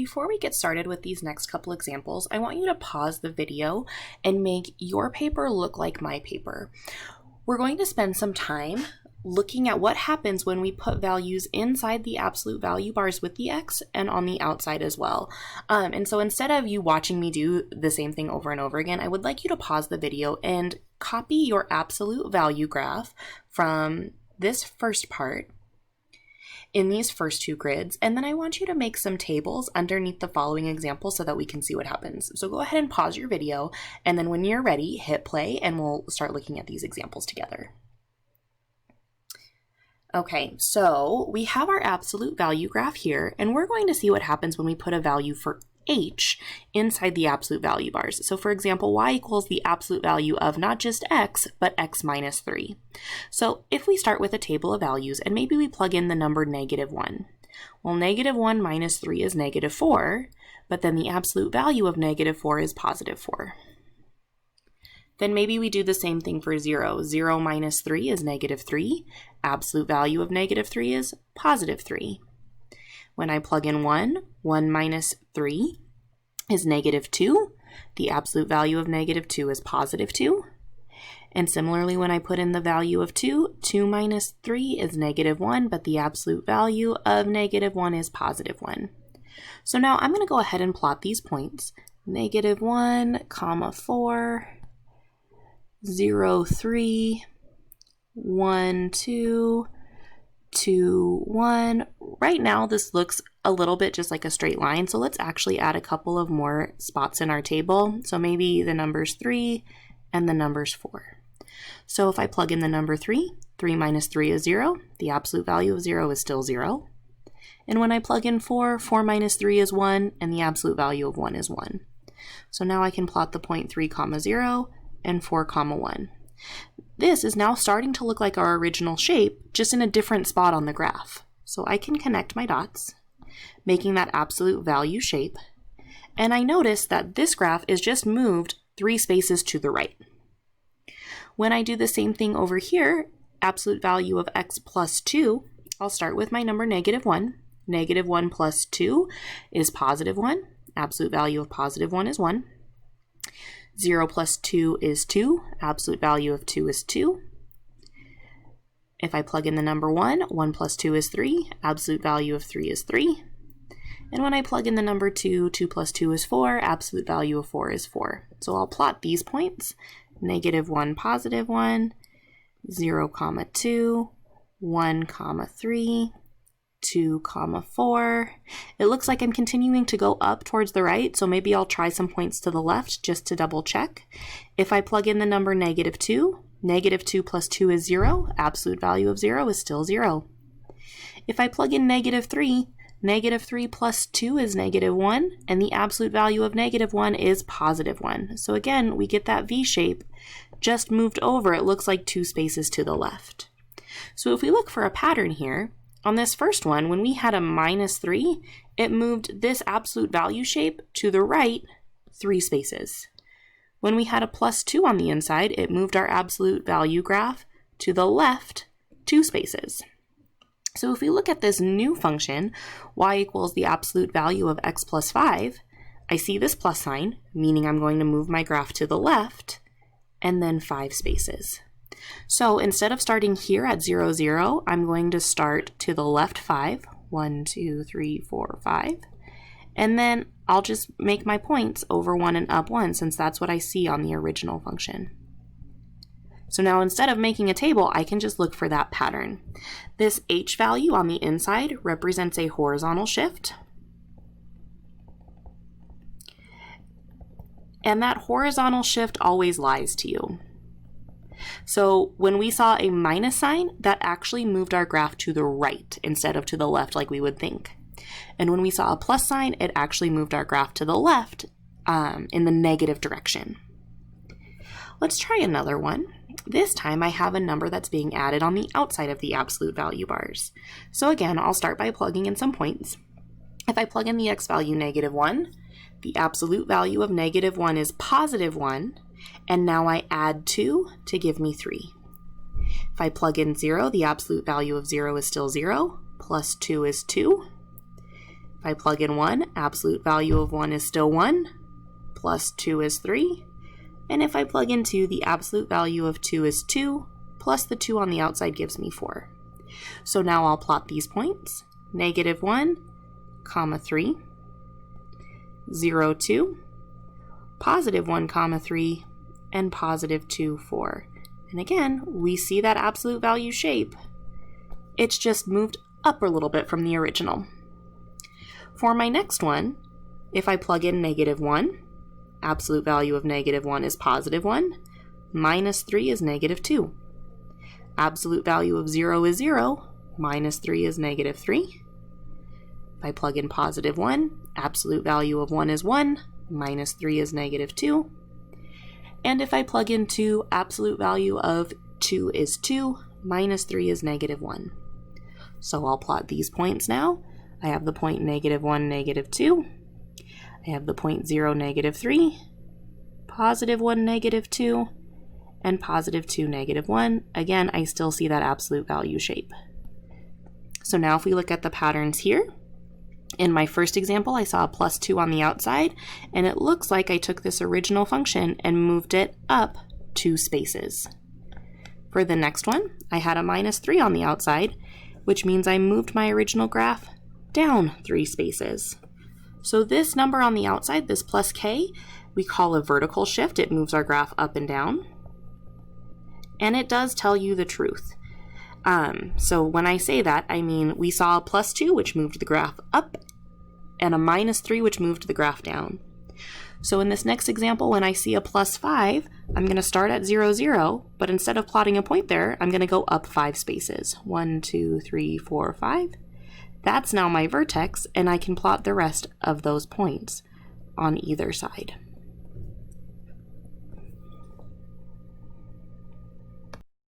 Before we get started with these next couple examples, I want you to pause the video and make your paper look like my paper. We're going to spend some time looking at what happens when we put values inside the absolute value bars with the X and on the outside as well. And so instead of you watching me do the same thing over and over again, I would like you to pause the video and copy your absolute value graph from this first part in these first two grids, and then I want you to make some tables underneath the following example so that we can see what happens. So go ahead and pause your video, and then when you're ready, hit play, and we'll start looking at these examples together. Okay, so we have our absolute value graph here, and we're going to see what happens when we put a value for h inside the absolute value bars. So for example, y equals the absolute value of not just x, but x minus 3. So if we start with a table of values and maybe we plug in the number -1. Well, -1 minus 3 is -4, but then the absolute value of -4 is +4. Then maybe we do the same thing for 0. 0 minus 3 is -3. Absolute value of -3 is +3. When I plug in 1, 1 minus 3 is -2. The absolute value of -2 is +2. And similarly, when I put in the value of 2, 2 minus 3 is -1, but the absolute value of -1 is +1. So now I'm going to go ahead and plot these points. -1, 4, 0, 3, 1, 2, 2, 1. Right now this looks a little bit just like a straight line, so let's actually add a couple of more spots in our table. So maybe the numbers 3 and the numbers 4. So if I plug in the number 3, 3 minus 3 is 0. The absolute value of 0 is still 0. And when I plug in 4, 4 minus 3 is 1, and the absolute value of 1 is 1. So now I can plot the point 3, 0 and 4, 1. This is now starting to look like our original shape, just in a different spot on the graph. So I can connect my dots, making that absolute value shape. And I notice that this graph is just moved 3 spaces to the right. When I do the same thing over here, absolute value of x plus 2, I'll start with my number -1. -1 plus 2 is +1. Absolute value of +1 is 1. 0 plus 2 is 2. Absolute value of 2 is 2. If I plug in the number 1, 1 plus 2 is 3. Absolute value of 3 is 3. And when I plug in the number 2, 2 plus 2 is 4. Absolute value of 4 is 4. So I'll plot these points. -1, +1, 0, 2, 1, 3, 2, 4. It looks like I'm continuing to go up towards the right, so maybe I'll try some points to the left just to double check. If I plug in the number -2, -2 plus 2 is 0. Absolute value of 0 is still 0. If I plug in -3, -3 plus 2 is -1, and the absolute value of -1 is +1. So again, we get that V shape just moved over. It looks like 2 spaces to the left. So if we look for a pattern here, on this first one, when we had a -3, it moved this absolute value shape to the right 3 spaces. When we had a +2 on the inside, it moved our absolute value graph to the left 2 spaces. So if we look at this new function, y equals the absolute value of x plus 5, I see this plus sign, meaning I'm going to move my graph to the left, and then 5 spaces. So instead of starting here at 0, 0, I'm going to start to the left 5, 1, 2, 3, 4, 5, and then I'll just make my points over 1 and up 1 since that's what I see on the original function. So now instead of making a table, I can just look for that pattern. This h value on the inside represents a horizontal shift. And that horizontal shift always lies to you. So when we saw a minus sign, that actually moved our graph to the right instead of to the left like we would think. And when we saw a plus sign, it actually moved our graph to the left in the negative direction. Let's try another one. This time I have a number that's being added on the outside of the absolute value bars. So again, I'll start by plugging in some points. If I plug in the x value -1, the absolute value of -1 is +1, and now I add 2 to give me 3. If I plug in 0, the absolute value of 0 is still 0, plus 2 is 2. If I plug in 1, absolute value of 1 is still 1, plus 2 is 3. And if I plug in 2, the absolute value of 2 is 2, plus the 2 on the outside gives me 4. So now I'll plot these points. -1, comma 3, 0, 2, +1, 3, and +2, 4. And again, we see that absolute value shape. It's just moved up a little bit from the original. For my next one, if I plug in -1, absolute value of -1 is +1, -3 is -2. Absolute value of 0 is 0, -3 is -3. If I plug in +1, absolute value of 1 is 1, -3 is -2. And if I plug in 2, absolute value of 2 is 2, -3 is -1. So I'll plot these points now. I have the point -1, -2. I have the point 0, -3, +1, -2, and +2, -1. Again, I still see that absolute value shape. So now if we look at the patterns here, in my first example, I saw a +2 on the outside, and it looks like I took this original function and moved it up 2 spaces. For the next one, I had a -3 on the outside, which means I moved my original graph down 3 spaces. So this number on the outside, this +k, we call a vertical shift. It moves our graph up and down. And it does tell you the truth. So when I say that, I mean we saw a +2, which moved the graph up, and a -3, which moved the graph down. So in this next example, when I see a +5, I'm going to start at 0, 0, but instead of plotting a point there, I'm going to go up 5 spaces. 1, 2, 3, 4, 5. That's now my vertex, and I can plot the rest of those points on either side.